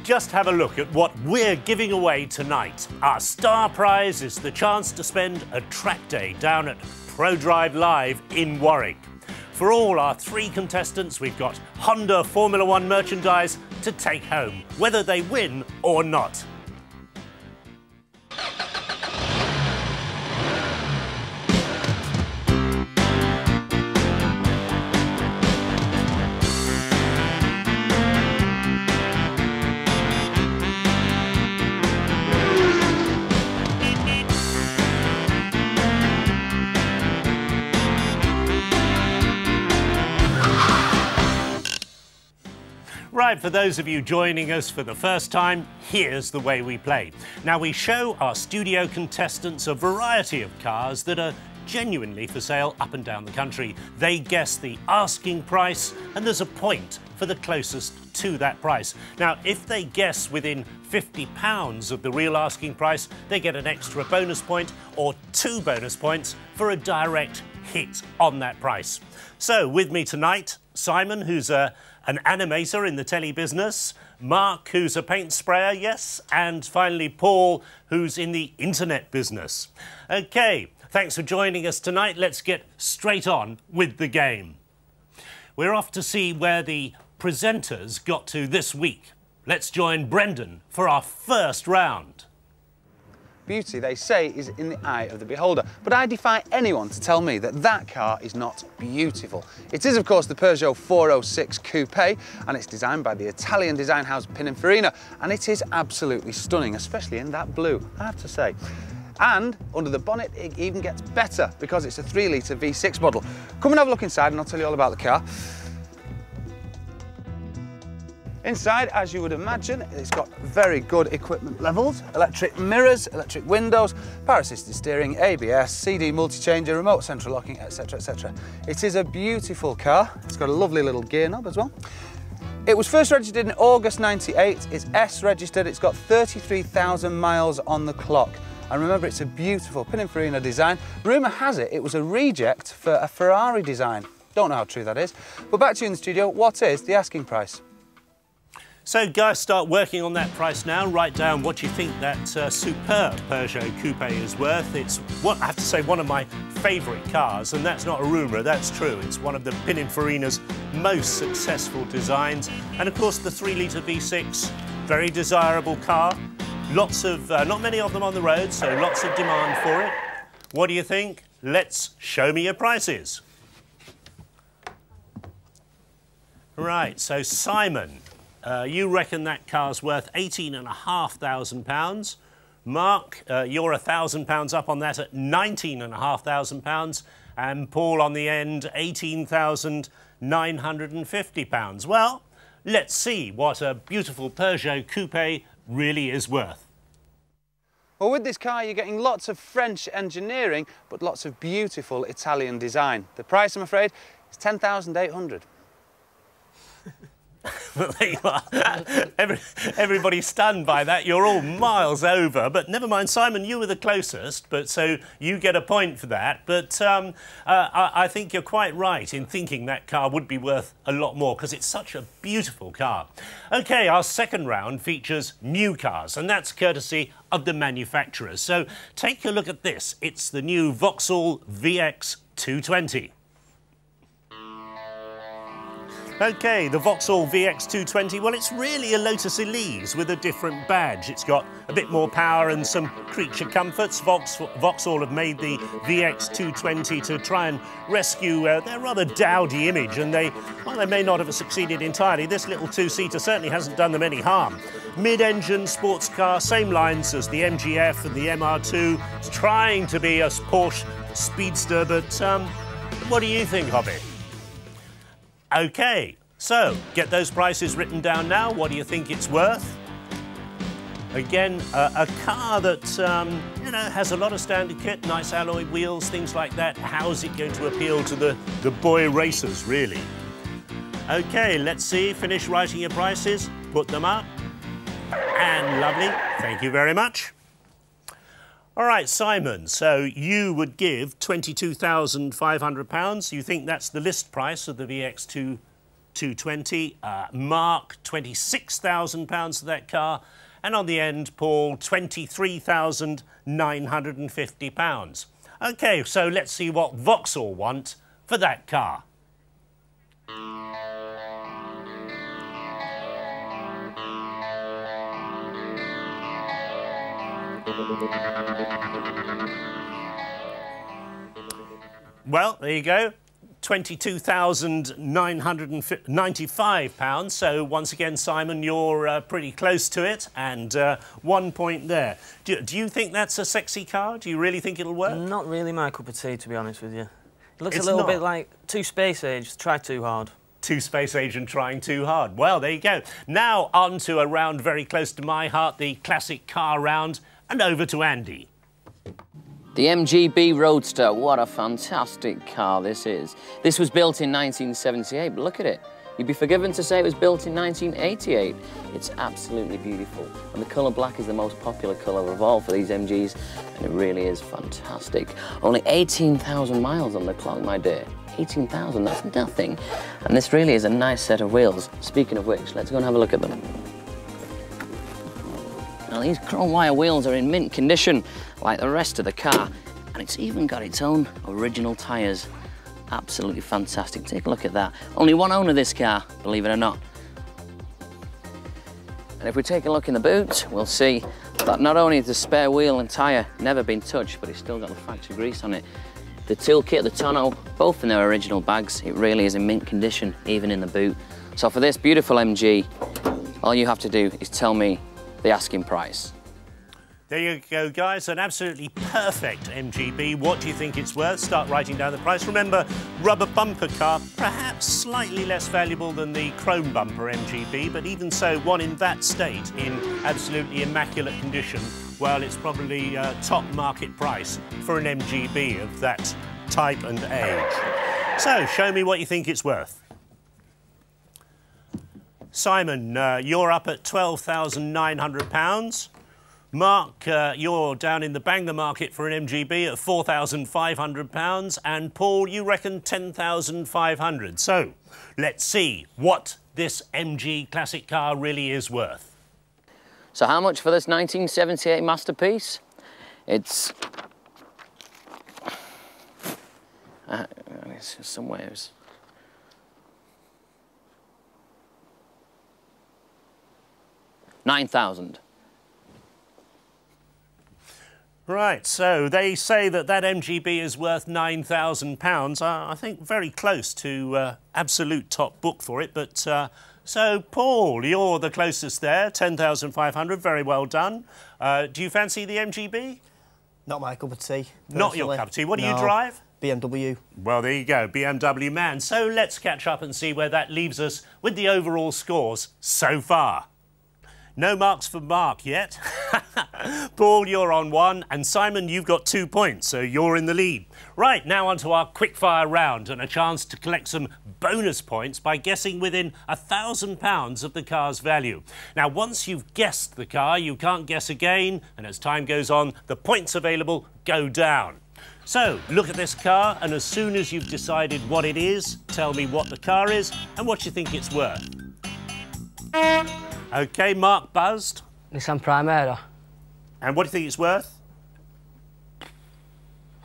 just have a look at what we're giving away tonight. Our star prize is the chance to spend a track day down at ProDrive Live in Warwick. For all our 3 contestants, we've got Honda Formula One merchandise to take home, whether they win or not. Right, for those of you joining us for the first time, here's the way we play. Now, we show our studio contestants a variety of cars that are genuinely for sale up and down the country. They guess the asking price, and there's a point for the closest to that price. Now, if they guess within £50 of the real asking price, they get an extra bonus point or 2 bonus points for a direct hit on that price. So, with me tonight, Simon, who's an animator in the telly business, Mark, who's a paint sprayer, yes, and finally Paul, who's in the internet business. OK, thanks for joining us tonight. Let's get straight on with the game. We're off to see where the presenters got to this week. Let's join Brendan for our first round. Beauty, they say, is in the eye of the beholder, but I defy anyone to tell me that that car is not beautiful. It is, of course, the Peugeot 406 Coupe, and it's designed by the Italian design house Pininfarina, and it is absolutely stunning, especially in that blue, I have to say. And under the bonnet, it even gets better because it's a 3-litre V6 model. Come and have a look inside and I'll tell you all about the car. Inside, as you would imagine, it's got very good equipment levels, electric mirrors, electric windows, power assisted steering, ABS, CD multi-changer, remote central locking, etc, etc. It is a beautiful car. It's got a lovely little gear knob as well. It was first registered in August '98, it's S registered, it's got 33,000 miles on the clock. And remember, it's a beautiful Pininfarina design. Rumour has it, it was a reject for a Ferrari design. Don't know how true that is. But back to you in the studio, what is the asking price? So, guys, start working on that price now. Write down what you think that superb Peugeot Coupe is worth. It's, what I have to say, one of my favourite cars, and that's not a rumour, that's true. It's one of the Pininfarina's most successful designs. And, of course, the 3-litre V6, very desirable car. Lots of, not many of them on the road, so lots of demand for it. What do you think? Let's show me your prices. Right, so Simon, you reckon that car's worth £18,500. Mark, you're £1,000 up on that at £19,500. And Paul on the end, £18,950. Well, let's see what a beautiful Peugeot Coupe really is worth. Well, with this car, you're getting lots of French engineering, but lots of beautiful Italian design. The price, I'm afraid, is £10,800. Well, there you are. Everybody's stunned by that. You're all miles over. But never mind, Simon, you were the closest, but so you get a point for that. But I think you're quite right in thinking that car would be worth a lot more because it's such a beautiful car. OK, our second round features new cars, and that's courtesy of the manufacturers. So take a look at this. It's the new Vauxhall VX 220. OK, the Vauxhall VX 220, well, it's really a Lotus Elise with a different badge. It's got a bit more power and some creature comforts. Vauxhall have made the VX 220 to try and rescue their rather dowdy image, and while they may not have succeeded entirely, this little two-seater certainly hasn't done them any harm. Mid-engine sports car, same lines as the MGF and the MR2. It's trying to be a Porsche Speedster, but what do you think of it? OK, so get those prices written down now. What do you think it's worth? Again, a car that, you know, has a lot of standard kit, nice alloy wheels, things like that. How's it going to appeal to the boy racers, really? OK, let's see. Finish writing your prices. Put them up. And lovely. Thank you very much. All right, Simon, so you would give £22,500. You think that's the list price of the VX 220. Mark, £26,000 for that car. And on the end, Paul, £23,950. OK, so let's see what Vauxhall want for that car. Well, there you go. £22,995. So once again, Simon, you're pretty close to it, and 1 point there. Do you think that's a sexy car? Do you really think it'll work? Not really my cup of tea, to be honest with you. It looks a little bit like too space age. Try too hard. Too space age and trying too hard. Well, there you go. Now on to a round very close to my heart, the classic car round, and over to Andy. The MGB Roadster, what a fantastic car this is. This was built in 1978, but look at it. You'd be forgiven to say it was built in 1988. It's absolutely beautiful. And the colour black is the most popular colour of all for these MGs, and it really is fantastic. Only 18,000 miles on the clock, my dear. 18,000, that's nothing. And this really is a nice set of wheels. Speaking of which, let's go and have a look at them. Now, these chrome wire wheels are in mint condition, like the rest of the car, and it's even got its own original tyres. Absolutely fantastic. Take a look at that. Only one owner of this car, believe it or not. And if we take a look in the boot, we'll see that not only has the spare wheel and tyre never been touched, but it's still got the factory grease on it. The toolkit, the tonneau, both in their original bags. It really is in mint condition, even in the boot. So for this beautiful MG, all you have to do is tell me the asking price. There you go, guys. An absolutely perfect MGB. What do you think it's worth? Start writing down the price. Remember, rubber bumper car, perhaps slightly less valuable than the chrome bumper MGB, but even so, one in that state, in absolutely immaculate condition, well, it's probably top market price for an MGB of that type and age. So, show me what you think it's worth. Simon, you're up at £12,900. Mark, you're down in the Bang the market for an MGB at £4,500. And Paul, you reckon £10,500. So, let's see what this MG classic car really is worth. So how much for this 1978 masterpiece? It's somewhere. 9,000. Right, so they say that that MGB is worth £9,000. I think very close to absolute top book for it. But so, Paul, you're the closest there, 10,500. Very well done. Do you fancy the MGB? Not my cup of tea. Not your cup of tea. What do you drive? BMW. Well, there you go, BMW man. So let's catch up and see where that leaves us with the overall scores so far. No marks for Mark yet. Paul, you're on 1, and Simon, you've got 2 points, so you're in the lead. Right, now on to our quickfire round and a chance to collect some bonus points by guessing within £1,000 of the car's value. Now, once you've guessed the car, you can't guess again, and as time goes on, the points available go down. So, look at this car, and as soon as you've decided what it is, tell me what the car is and what you think it's worth. OK, Mark buzzed. Nissan Primera. And what do you think it's worth?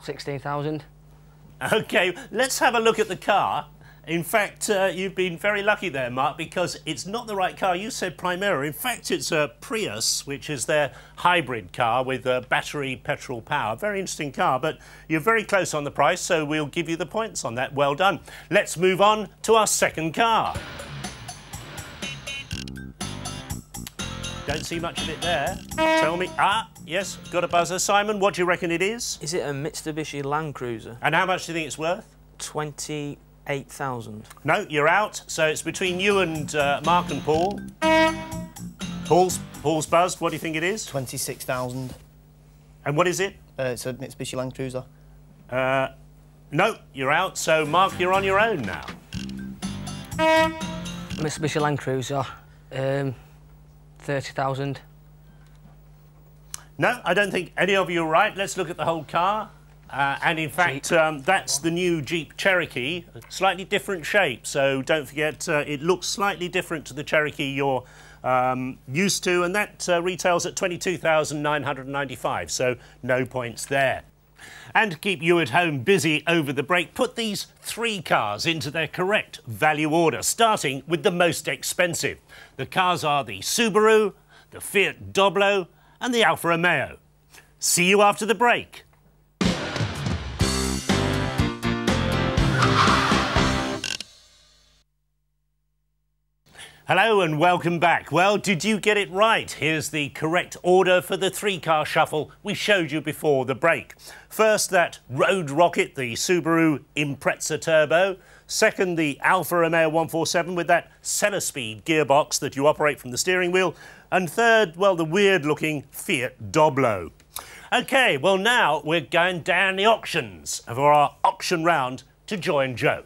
16,000. OK, let's have a look at the car. In fact, you've been very lucky there, Mark, because it's not the right car. You said Primera. In fact, it's a Prius, which is their hybrid car with battery petrol power. Very interesting car, but you're very close on the price, so we'll give you the points on that. Well done. Let's move on to our second car. Don't see much of it there. Tell me. Ah, yes, got a buzzer. Simon, what do you reckon it is? Is it a Mitsubishi Land Cruiser? And how much do you think it's worth? 28,000. No, you're out. So it's between you and Mark and Paul. Paul's buzzed. What do you think it is? 26,000. And what is it? It's a Mitsubishi Land Cruiser. No, you're out. So, Mark, you're on your own now. Mitsubishi Land Cruiser. 30,000. No, I don't think any of you are right. Let's look at the whole car. And in fact, that's the new Jeep Cherokee, slightly different shape. So don't forget, it looks slightly different to the Cherokee you're used to, and that retails at $22,995. So no points there. And to keep you at home busy over the break, put these 3 cars into their correct value order, starting with the most expensive. The cars are the Subaru, the Fiat Doblo and the Alfa Romeo. See you after the break. Hello and welcome back. Well, did you get it right? Here's the correct order for the 3-car shuffle we showed you before the break. First, that Road Rocket, the Subaru Impreza Turbo. Second, the Alfa Romeo 147 with that 7-speed gearbox that you operate from the steering wheel. And third, well, the weird-looking Fiat Doblo. OK, well, now we're going down the auctions for our auction round to join Joe.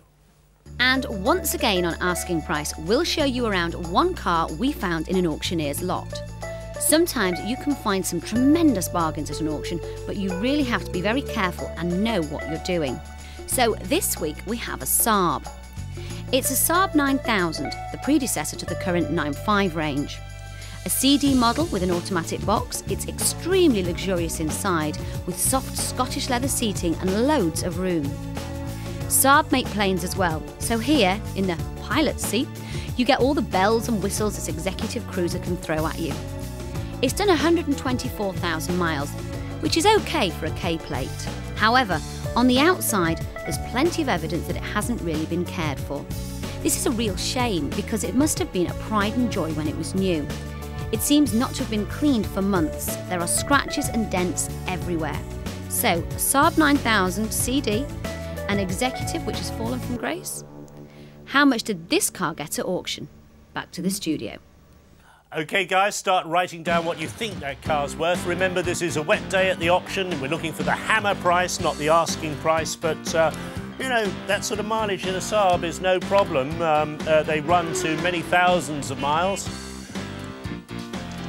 And once again on Asking Price, we'll show you around one car we found in an auctioneer's lot. Sometimes you can find some tremendous bargains at an auction, but you really have to be very careful and know what you're doing. So this week we have a Saab. It's a Saab 9000, the predecessor to the current 9.5 range. A CD model with an automatic box, it's extremely luxurious inside with soft Scottish leather seating and loads of room. Saab make planes as well, so here, in the pilot's seat, you get all the bells and whistles this executive cruiser can throw at you. It's done 124,000 miles, which is okay for a K-plate. However, on the outside, there's plenty of evidence that it hasn't really been cared for. This is a real shame because it must have been a pride and joy when it was new. It seems not to have been cleaned for months. There are scratches and dents everywhere. So, a Saab 9000 CD, an executive which has fallen from grace. How much did this car get at auction? Back to the studio. OK, guys, start writing down what you think that car's worth. Remember, this is a wet day at the auction. We're looking for the hammer price, not the asking price. But, you know, that sort of mileage in a Saab is no problem. They run to many thousands of miles.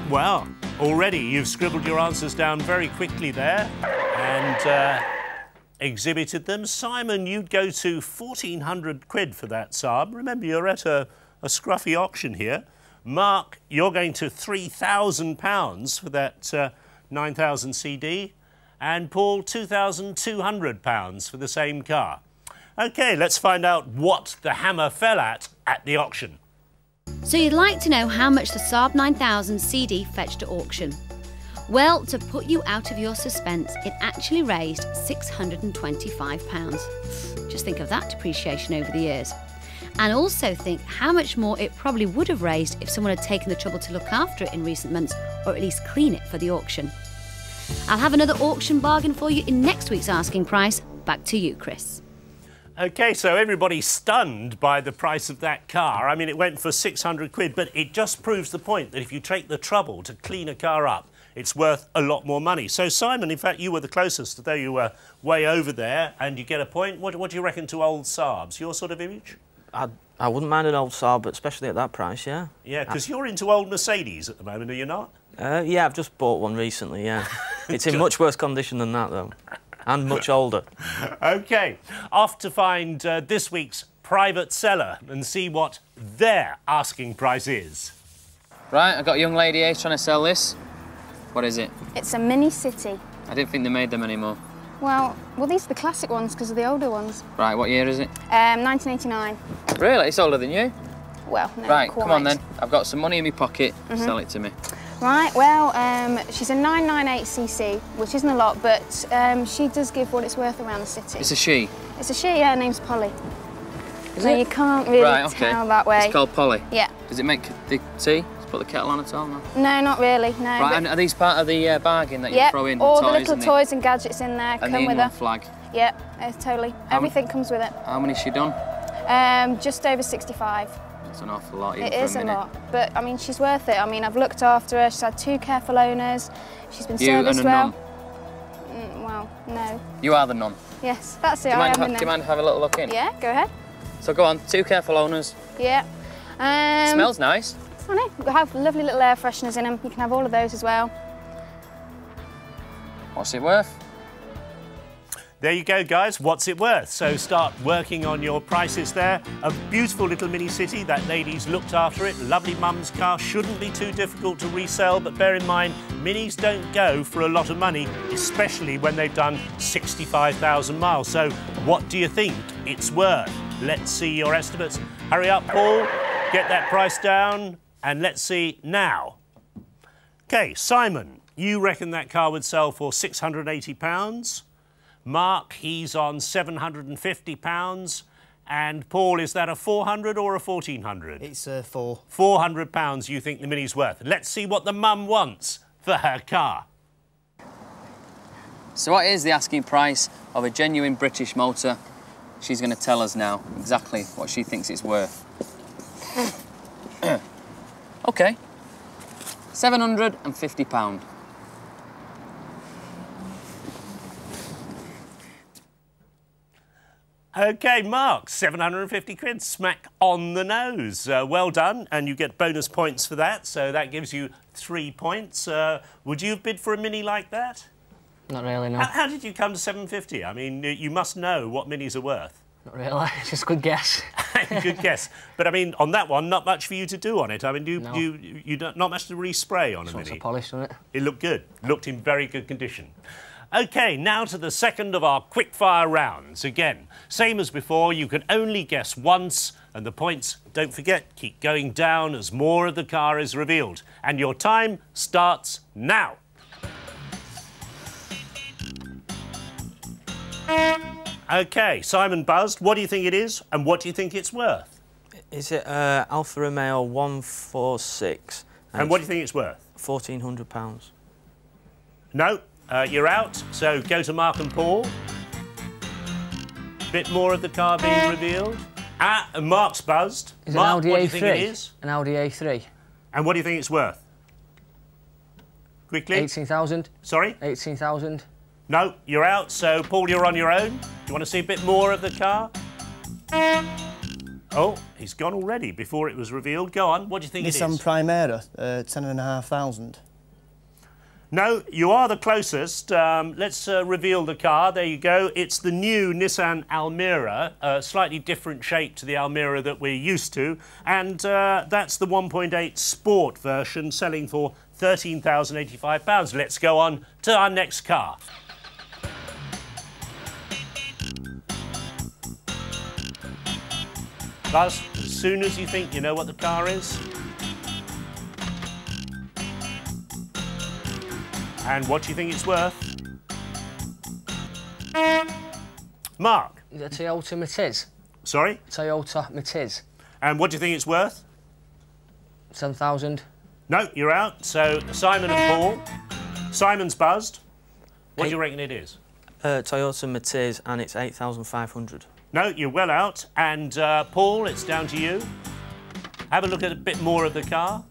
Well, already you've scribbled your answers down very quickly there. And exhibited them. Simon, you'd go to 1,400 quid for that Saab. Remember, you're at a scruffy auction here. Mark, you're going to £3,000 for that 9000 CD. And Paul, £2,200 for the same car. OK, let's find out what the hammer fell at the auction. So you'd like to know how much the Saab 9000 CD fetched at auction? Well, to put you out of your suspense, it actually raised £625. Just think of that depreciation over the years. And also think how much more it probably would have raised if someone had taken the trouble to look after it in recent months, or at least clean it for the auction. I'll have another auction bargain for you in next week's Asking Price. Back to you, Chris. OK, so everybody's stunned by the price of that car. I mean, it went for 600 quid, but it just proves the point that if you take the trouble to clean a car up, it's worth a lot more money. So, Simon, in fact, you were the closest, though you were way over there, and you get a point. What do you reckon to old Saabs? Your sort of image? I wouldn't mind an old Saab, but especially at that price, yeah. Yeah, because you're into old Mercedes at the moment, are you not? Yeah, I've just bought one recently, yeah. It's in much worse condition than that, though, and much older. OK, off to find this week's private seller and see what their asking price is. Right, I've got a young lady here trying to sell this. What is it? It's a Mini City. I didn't think they made them anymore. Well, these are the classic ones because of the older ones. Right, what year is it? 1989. Really? It's older than you? Well, no, right, quite. come on then. I've got some money in my pocket. Sell it to me. Right, well, she's a 998cc, which isn't a lot, but she does give what it's worth around the city. It's a she? It's a she, yeah, her name's Polly. Is so it? You can't really tell that way. It's called Polly? Yeah. Does it make the tea? Put the kettle on at all now? No, not really, no. Right, and are these part of the bargain that you throw in? All the little toys and gadgets in there come with her. And the flag? Yeah, totally. Everything comes with it. How many has she done? Just over 65. That's an awful lot, even It is a lot, but I mean, she's worth it. I mean, I've looked after her, she's had 2 careful owners, she's been serviced well. Well, no. You are the nun? Yes, that's it, Do you mind if I have a little look in? Yeah, go ahead. So go on, 2 careful owners. Yeah. Smells nice. I know, we have lovely little air fresheners in them. You can have all of those as well. What's it worth? There you go, guys. What's it worth? So start working on your prices there. A beautiful little mini city. That lady's looked after it. Lovely mum's car. Shouldn't be too difficult to resell, but bear in mind, minis don't go for a lot of money, especially when they've done 65,000 miles. So what do you think it's worth? Let's see your estimates. Hurry up, Paul. Get that price down, and let's see now. OK, Simon, you reckon that car would sell for £680? Mark, he's on £750. And Paul, is that a 400 or a 1400? It's £400. £400 you think the Mini's worth. Let's see what the mum wants for her car. So what is the asking price of a genuine British motor? She's going to tell us now exactly what she thinks it's worth. OK, £750. OK, Mark, 750 quid, smack on the nose. Well done, and you get bonus points for that, so that gives you 3 points. Would you have bid for a Mini like that? Not really, no. How did you come to 750? I mean, you must know what Minis are worth. Not really, it's just a good guess. Good guess. But, I mean, on that one, not much for you to do on it. I mean, you not much to respray on a Mini. It's polished on it. It looked good. Looked in very good condition. OK, now to the second of our quickfire rounds. Again, same as before, you can only guess once, and the points, don't forget, keep going down as more of the car is revealed. And your time starts now. OK, Simon buzzed. What do you think it is, and what do you think it's worth? Is it Alfa Romeo 146? And what do you think it's worth? £1,400. No. You're out, so go to Mark and Paul. Bit more of the car being revealed. And Mark's buzzed. Is Mark, it an Audi what do A3? you think it is? An Audi A3. And what do you think it's worth? Quickly. 18,000. Sorry? 18,000. No, you're out, so Paul, you're on your own. Do you want to see a bit more of the car? Oh, he's gone already before it was revealed. Go on, what do you think it is? Nissan Primera, 10,500. No, you are the closest. Let's reveal the car. There you go. It's the new Nissan Almera, a slightly different shape to the Almera that we're used to. And that's the 1.8 Sport version, selling for £13,085. Let's go on to our next car. Buzz, as soon as you think you know what the car is. And what do you think it's worth? Mark? The Toyota Matiz. Sorry? Toyota Matiz. And what do you think it's worth? 7,000. No, you're out. So, Simon and Paul. Simon's buzzed. What do you reckon it is? Toyota Matiz, and it's 8,500. No, you're well out. And, Paul, it's down to you. Have a look at a bit more of the car.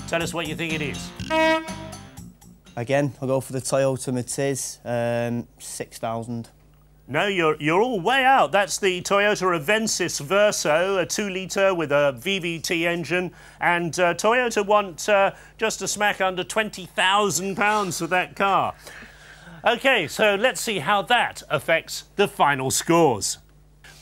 Tell us what you think it is. Again, I'll go for the Toyota Matiz, 6,000. No, you're all way out. That's the Toyota Avensis Verso, a 2-litre with a VVT engine. And Toyota want just a smack under £20,000 for that car. OK, so let's see how that affects the final scores.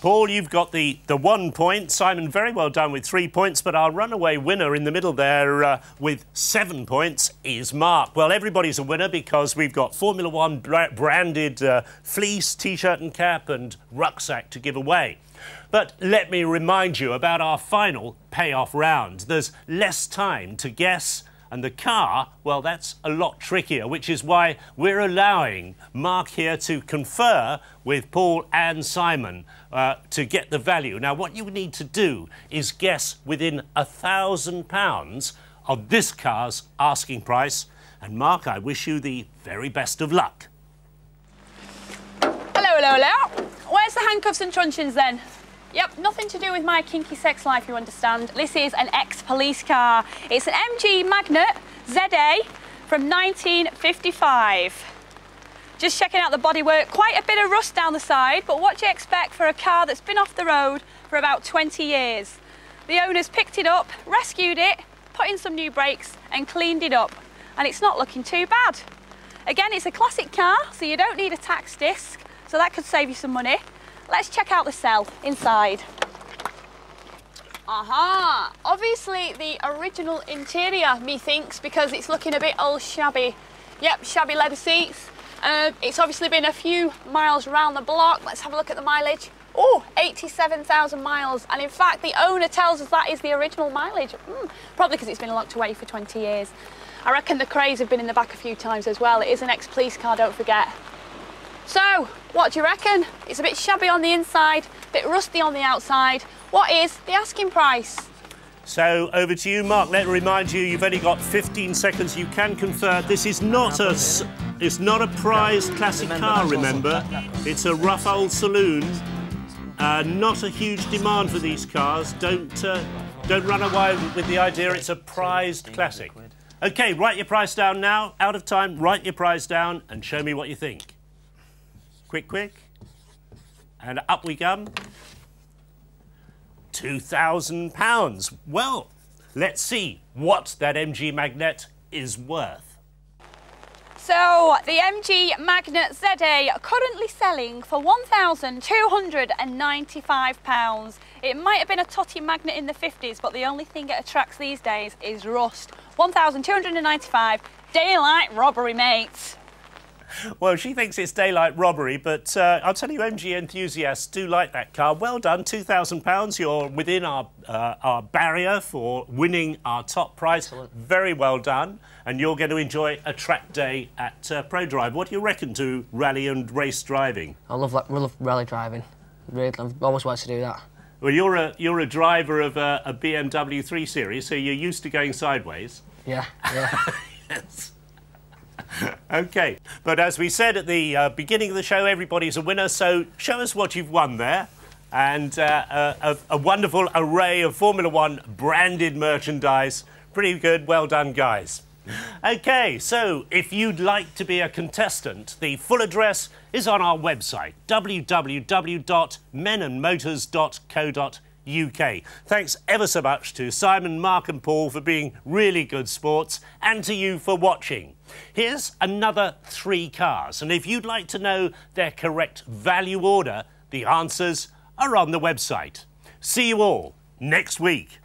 Paul, you've got the 1 point. Simon, very well done with 3 points, but our runaway winner in the middle there with 7 points is Mark. Well, everybody's a winner because we've got Formula One branded fleece, T-shirt and cap and rucksack to give away. But let me remind you about our final payoff round. There's less time to guess, and the car, well, that's a lot trickier, which is why we're allowing Mark here to confer with Paul and Simon to get the value. Now, what you need to do is guess within £1,000 of this car's asking price. And, Mark, I wish you the very best of luck. Hello, hello, hello. Where's the handcuffs and truncheons, then? Yep, nothing to do with my kinky sex life, you understand. This is an ex-police car. It's an MG Magnet ZA from 1955. Just checking out the bodywork. Quite a bit of rust down the side, but what do you expect for a car that's been off the road for about 20 years? The owners picked it up, rescued it, put in some new brakes and cleaned it up. And it's not looking too bad. Again, it's a classic car, so you don't need a tax disc, so that could save you some money. Let's check out the cell inside. Aha! Obviously the original interior, methinks, because it's looking a bit old shabby. Yep, shabby leather seats. It's obviously been a few miles around the block. Let's have a look at the mileage. Oh, 87,000 miles. And in fact, the owner tells us that is the original mileage. Probably because it's been locked away for 20 years. I reckon the Crays have been in the back a few times as well. It is an ex-police car, don't forget. So, what do you reckon? It's a bit shabby on the inside, a bit rusty on the outside. What is the asking price? So, over to you, Mark. Let me remind you, you've only got 15 seconds. You can confer. This is not it's not a prized classic car, remember. It's a rough old saloon. Not a huge demand for these cars. Don't run away with the idea it's a prized classic. OK, write your price down now. Out of time, write your price down and show me what you think. Quick, quick. And up we come. £2,000. Well, let's see what that MG Magnet is worth. So, the MG Magnet ZA currently selling for £1,295. It might have been a totty magnet in the 50s, but the only thing it attracts these days is rust. £1,295, daylight robbery, mate. Well, she thinks it's daylight robbery, but I'll tell you, MG enthusiasts do like that car. Well done, £2,000. You're within our barrier for winning our top prize. Excellent. Very well done. And you're going to enjoy a track day at ProDrive. What do you reckon to rally and race driving? I love rally driving. Really, I've always wanted to do that. Well, you're a driver of a BMW 3 Series, so you're used to going sideways. Yeah, yeah. Yes. OK, but as we said at the beginning of the show, everybody's a winner, so show us what you've won there. And a wonderful array of Formula One branded merchandise. Pretty good, well done, guys. OK, so if you'd like to be a contestant, the full address is on our website, www.menandmotors.co.uk. Thanks ever so much to Simon, Mark and Paul for being really good sports, and to you for watching. Here's another 3 cars, and if you'd like to know their correct value order, the answers are on the website. See you all next week.